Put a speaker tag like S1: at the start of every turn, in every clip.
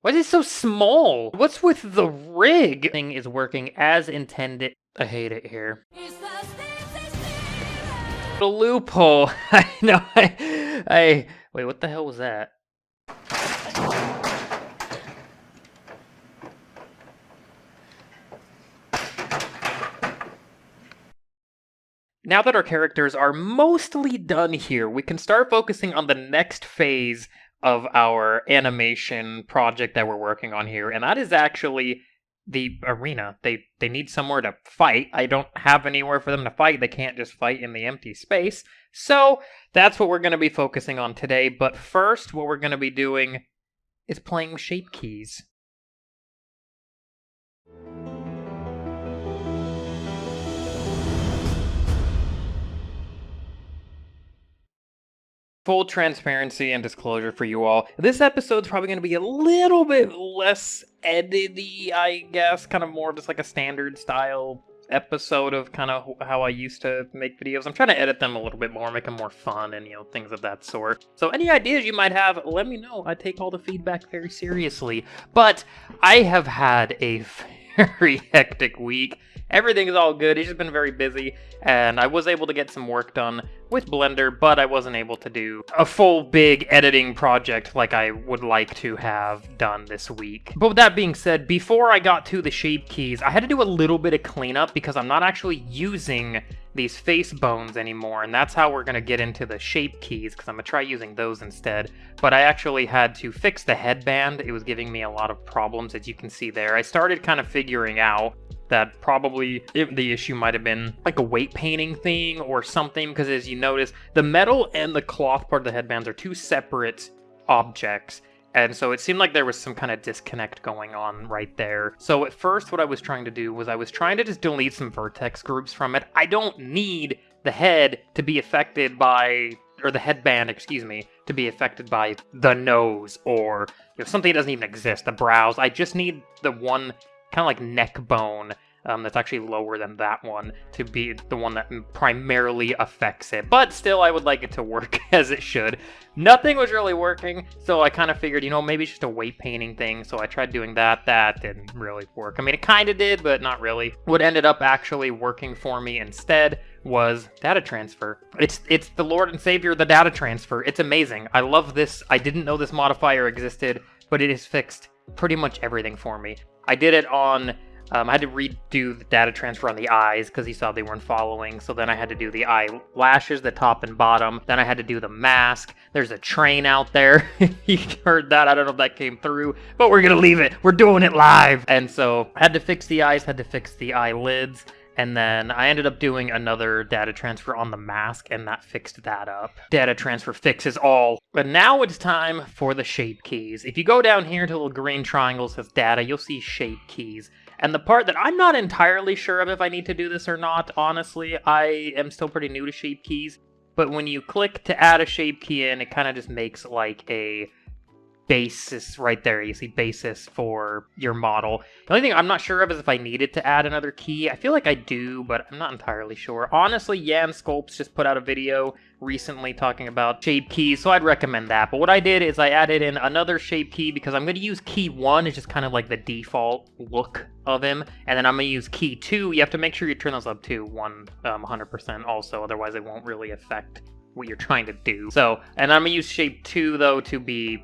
S1: Why is it so small? What's with the rig? Thing is working as intended. I hate it here. The loophole. I know. Wait, what the hell was that? Now that our characters are mostly done here, we can start focusing on the next phase of our animation project that we're working on here, and that is actually the arena. They need somewhere to fight. I don't have anywhere for them to fight. They can't just fight in the empty space. So that's what we're going to be focusing on today. But first, what we're going to be doing is playing with shape keys. Full transparency and disclosure for you all. This episode's probably going to be a little bit less edited-y, I guess. Kind of more just like a standard style episode of kind of how I used to make videos. I'm trying to edit them a little bit more, make them more fun and, things of that sort. So any ideas you might have, let me know. I take all the feedback very seriously. But I have had a very hectic week. Everything is all good. It's just been very busy, and I was able to get some work done with Blender, but I wasn't able to do a full big editing project like I would like to have done this week. But with that being said, before I got to the shape keys, I had to do a little bit of cleanup because I'm not actually using these face bones anymore, and that's how we're going to get into the shape keys, because I'm going to try using those instead. But I actually had to fix the headband. It was giving me a lot of problems, as you can see there. I started kind of figuring out that probably the issue might have been like a weight painting thing or something, because as you notice, the metal and the cloth part of the headbands are two separate objects. And so it seemed like there was some kind of disconnect going on right there. So at first what I was trying to do was I was trying to just delete some vertex groups from it. I don't need the head to be affected by, or the headband, excuse me, to be affected by the nose or something that doesn't even exist, the brows. I just need the one kind of like neck bone that's actually lower than that one to be the one that primarily affects it. But still, I would like it to work as it should. Nothing was really working, so I kind of figured, maybe it's just a weight painting thing. So I tried doing that. That didn't really work. I mean, it kind of did, but not really. What ended up actually working for me instead was data transfer. It's the Lord and Savior, the data transfer. It's amazing. I love this. I didn't know this modifier existed, but it has fixed pretty much everything for me. I did it on, I had to redo the data transfer on the eyes because he saw they weren't following. So then I had to do the eyelashes, the top and bottom. Then I had to do the mask. There's a train out there. You heard that. I don't know if that came through, but we're going to leave it. We're doing it live. And so I had to fix the eyes, had to fix the eyelids. And then I ended up doing another data transfer on the mask, and that fixed that up. Data transfer fixes all. But now it's time for the shape keys. If you go down here to the little green triangle that says data, you'll see shape keys. And the part that I'm not entirely sure of if I need to do this or not, honestly, I am still pretty new to shape keys. But when you click to add a shape key in, it kind of just makes like a basis right there. You see basis for your model. The only thing I'm not sure of is if I needed to add another key. I feel like I do, but I'm not entirely sure. Honestly, Yan Sculpts just put out a video recently talking about shape keys, so I'd recommend that. But what I did is I added in another shape key because I'm going to use key 1. It's just kind of like the default look of him. And then I'm going to use key 2. You have to make sure you turn those up to 100% also, otherwise it won't really affect what you're trying to do. So, and I'm going to use shape 2 though to be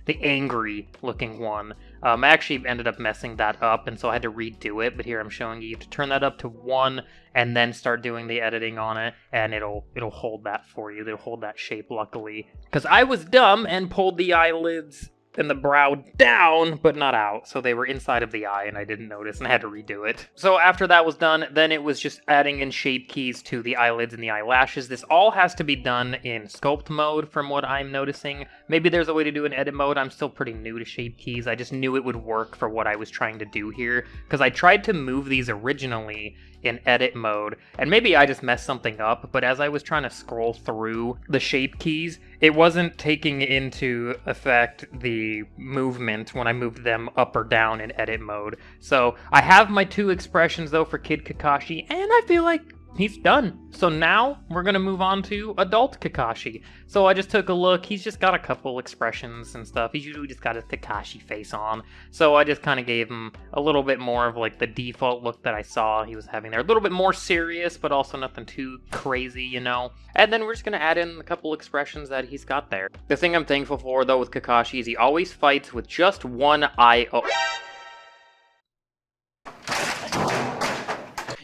S1: the angry looking one. I actually ended up messing that up, and so I had to redo it, but here I'm showing you to turn that up to 1 and then start doing the editing on it, and it'll hold that for you. It'll hold that shape, luckily. Because I was dumb and pulled the eyelids and the brow down, but not out. So they were inside of the eye, and I didn't notice, and I had to redo it. So after that was done, then it was just adding in shape keys to the eyelids and the eyelashes. This all has to be done in sculpt mode, from what I'm noticing. Maybe there's a way to do an edit mode. I'm still pretty new to shape keys. I just knew it would work for what I was trying to do here, because I tried to move these originally in edit mode, and maybe I just messed something up, but as I was trying to scroll through the shape keys, it wasn't taking into effect the movement when I moved them up or down in edit mode. So I have my 2 expressions though for Kid Kakashi, and I feel like he's done. So now we're gonna move on to adult Kakashi. So I just took a look. He's just got a couple expressions and stuff. He's usually just got his Kakashi face on. So I just kind of gave him a little bit more of like the default look that I saw he was having there. A little bit more serious, but also nothing too crazy, you know? And then we're just gonna add in a couple expressions that he's got there. The thing I'm thankful for though with Kakashi is he always fights with just one eye open.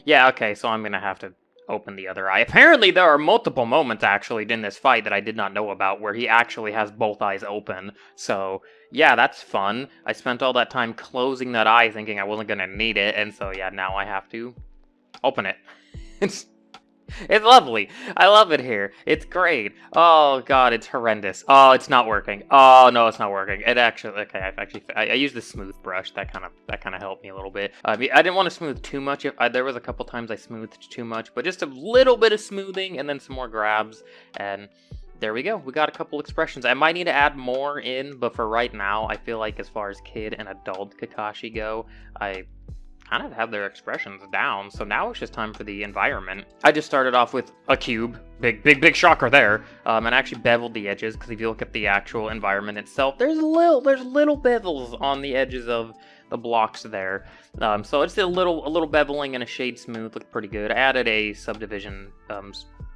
S1: Yeah, okay, so I'm gonna have to open the other eye. Apparently there are multiple moments actually in this fight that I did not know about where he actually has both eyes open. So, yeah, that's fun. I spent all that time closing that eye thinking I wasn't gonna need it, and so yeah, now I have to open it. It's lovely. I love it here. It's great. Oh god, it's horrendous. Oh, it's not working. Oh no, it's not working. It actually, okay, I used the smooth brush. That kind of helped me a little bit. I didn't want to smooth too much. There was a couple times I smoothed too much, but just a little bit of smoothing and then some more grabs, and there we go. We got a couple expressions. I might need to add more in, but for right now, I feel like as far as kid and adult Kakashi go, I kind of have their expressions down, so now it's just time for the environment. I just started off with a cube, big shocker there, and I actually beveled the edges, because if you look at the actual environment itself, there's little bevels on the edges of the blocks there. So it's a little beveling and a shade smooth, looked pretty good. I added a subdivision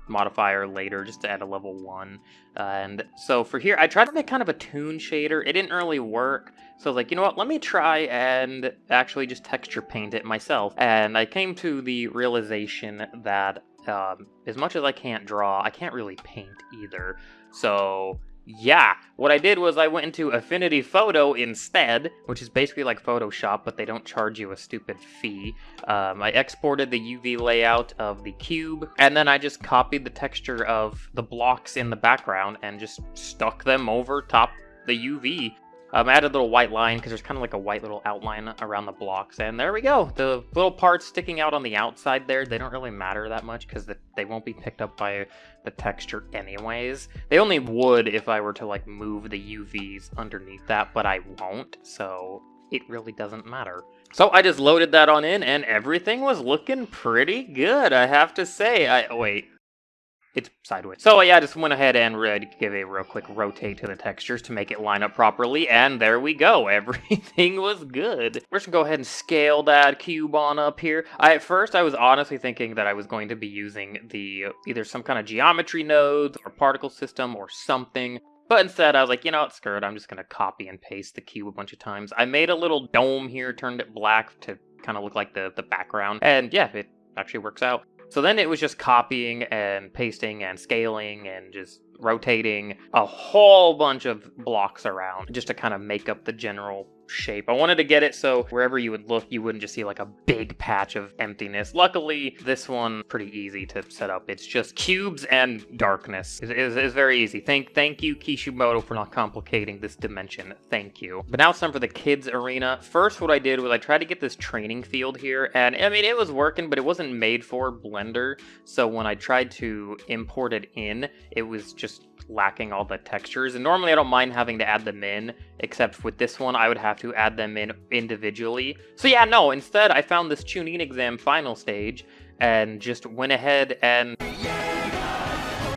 S1: modifier later just to add a level 1. And so for here, I tried to make kind of a toon shader. It didn't really work. So I was like, you know what, let me try and actually just texture paint it myself. And I came to the realization that as much as I can't draw, I can't really paint either. So yeah, what I did was I went into Affinity Photo instead, which is basically like Photoshop, but they don't charge you a stupid fee. I exported the UV layout of the cube, and then I just copied the texture of the blocks in the background and just stuck them over top the UV. I added a little white line because there's kind of like a white little outline around the blocks, and there we go. The little parts sticking out on the outside there, they don't really matter that much because they won't be picked up by the texture anyways. They only would if I were to like move the UVs underneath that, but I won't, so it really doesn't matter. So I just loaded that on in, and everything was looking pretty good, I have to say. Wait. It's sideways. So yeah, I just went ahead and give a real quick rotate to the textures to make it line up properly, and there we go. Everything was good. We're just gonna go ahead and scale that cube on up here. At first, I was honestly thinking that I was going to be using either some kind of geometry nodes or particle system or something. But instead, I was like, you know what, screw it. I'm just gonna copy and paste the cube a bunch of times. I made a little dome here, turned it black to kind of look like the background, and yeah, it actually works out. So then it was just copying and pasting and scaling and just rotating a whole bunch of blocks around just to kind of make up the general shape. I wanted to get it so wherever you would look, you wouldn't just see like a big patch of emptiness. Luckily, this one pretty easy to set up. It's just cubes and darkness. It's very easy. Thank you, Kishimoto, for not complicating this dimension. Thank you. But now it's time for the kids arena. First, what I did was I tried to get this training field here, and I mean, it was working, but it wasn't made for Blender. So when I tried to import it in, it was just lacking all the textures, and normally I don't mind having to add them in, except with this one I would have to add them in individually. So yeah, no, instead I found this Chunin exam final stage and just went ahead and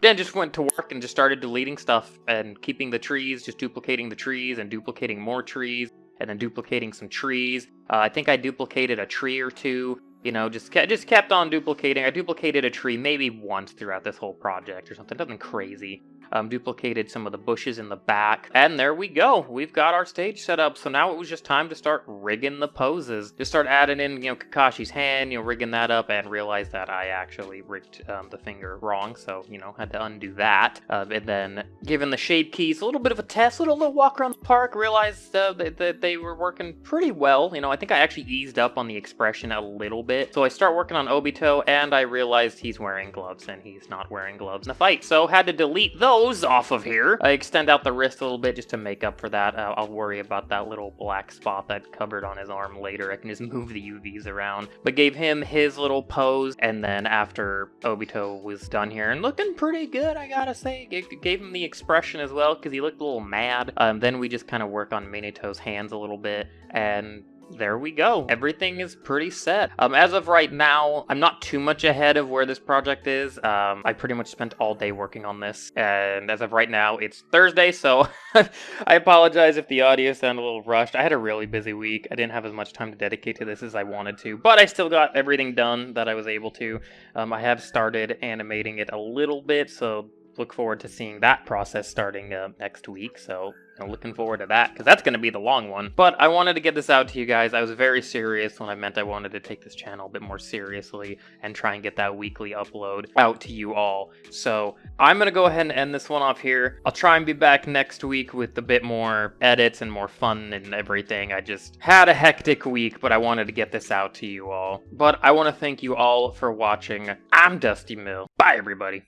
S1: then just went to work and just started deleting stuff and keeping the trees, just duplicating the trees and duplicating more trees and then duplicating some trees. I think I duplicated a tree or two. You know, just kept on duplicating. I duplicated a tree maybe once throughout this whole project or something, nothing crazy. Duplicated some of the bushes in the back, and there we go. We've got our stage set up, so now it was just time to start rigging the poses. Just start adding in, you know, Kakashi's hand, you know, rigging that up, and realized that I actually rigged the finger wrong, so, you know, had to undo that. And then given the shape keys, a little bit of a test, little walk around the park, realized that they were working pretty well. You know, I think I actually eased up on the expression a little bit. So I start working on Obito, and I realized he's wearing gloves, and he's not wearing gloves in the fight, so had to delete those off of here. I extend out the wrist a little bit just to make up for that. I'll worry about that little black spot that covered on his arm later. I can just move the UVs around. But gave him his little pose, and then after Obito was done here, and looking pretty good, I gotta say. Gave him the expression as well, because he looked a little mad. Then we just kind of work on Minato's hands a little bit, and there we go. Everything is pretty set. As of right now, I'm not too much ahead of where this project is. I pretty much spent all day working on this, and as of right now, it's Thursday, so I apologize if the audio sounded a little rushed. I had a really busy week. I didn't have as much time to dedicate to this as I wanted to, but I still got everything done that I was able to. I have started animating it a little bit, so look forward to seeing that process starting next week, so looking forward to that, because that's going to be the long one. But I wanted to get this out to you guys. I was very serious when I meant I wanted to take this channel a bit more seriously and try and get that weekly upload out to you all. So I'm going to go ahead and end this one off here. I'll try and be back next week with a bit more edits and more fun and everything. I just had a hectic week, but I wanted to get this out to you all. But I want to thank you all for watching. I'm DustyMill. Bye, everybody.